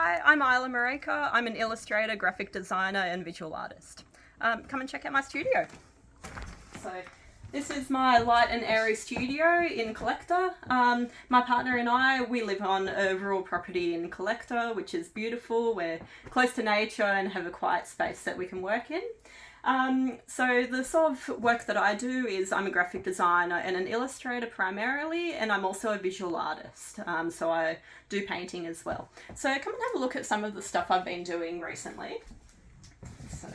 Hi, I'm Ayla Marika. I'm an illustrator, graphic designer and visual artist. Come and check out my studio. So this is my light and airy studio in Collector. My partner and I, we live on a rural property in Collector, which is beautiful. We're close to nature and have a quiet space that we can work in. So the sort of work that I do is I'm a graphic designer and an illustrator primarily, and I'm also a visual artist. So I do painting as well. So come and have a look at some of the stuff I've been doing recently. So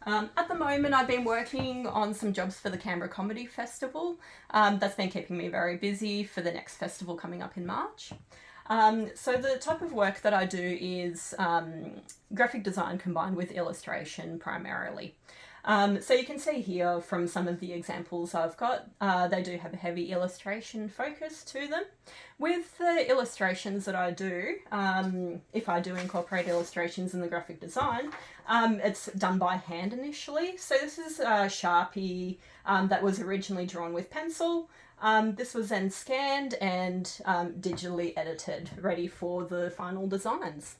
at the moment I've been working on some jobs for the Canberra Comedy Festival. That's been keeping me very busy for the next festival coming up in March. So the type of work that I do is graphic design combined with illustration primarily. So you can see here from some of the examples I've got, they do have a heavy illustration focus to them. With the illustrations that I do, if I do incorporate illustrations in the graphic design, it's done by hand initially. So this is a Sharpie that was originally drawn with pencil. This was then scanned and digitally edited, ready for the final designs.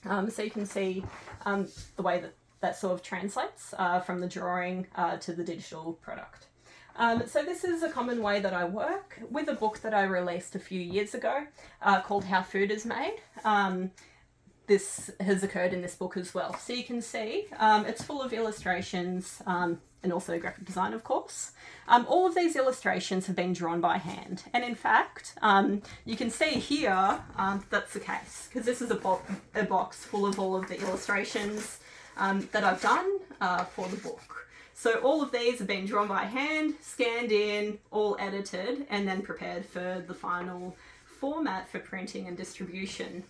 So you can see the way that sort of translates from the drawing to the digital product. So this is a common way that I work with a book that I released a few years ago called How Food is Made. This has occurred in this book as well. So you can see it's full of illustrations and also graphic design, of course. All of these illustrations have been drawn by hand. And in fact, you can see here that's the case, because this is a box full of all of the illustrations that I've done for the book. So all of these have been drawn by hand, scanned in, all edited, and then prepared for the final format for printing and distribution.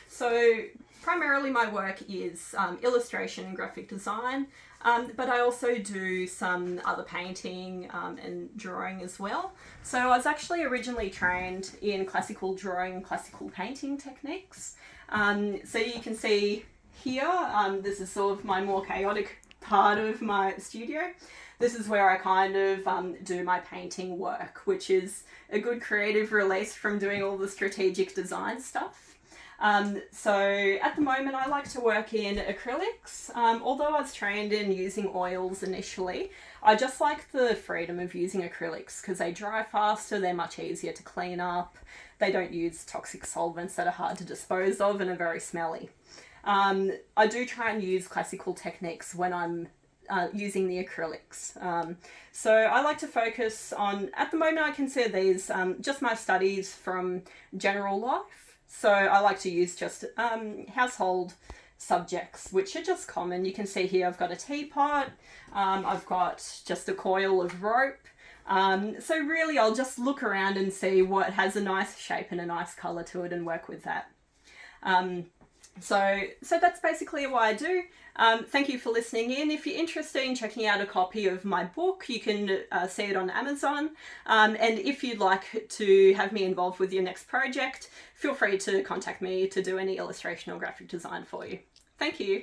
So primarily my work is illustration and graphic design, but I also do some other painting and drawing as well. So I was actually originally trained in classical drawing and classical painting techniques. So you can see here, this is sort of my more chaotic part of my studio. This is where I kind of do my painting work, which is a good creative release from doing all the strategic design stuff. So at the moment I like to work in acrylics. Although I was trained in using oils initially, I just like the freedom of using acrylics because they dry faster, they're much easier to clean up, they don't use toxic solvents that are hard to dispose of and are very smelly. I do try and use classical techniques when I'm using the acrylics. So I like to focus on, at the moment I consider these just my studies from general life. So I like to use just household subjects, which are just common. You can see here I've got a teapot, I've got just a coil of rope. So really I'll just look around and see what has a nice shape and a nice colour to it and work with that. So that's basically what I do. Thank you for listening in. If you're interested in checking out a copy of my book, you can see it on Amazon. And if you'd like to have me involved with your next project, feel free to contact me to do any illustration or graphic design for you. Thank you.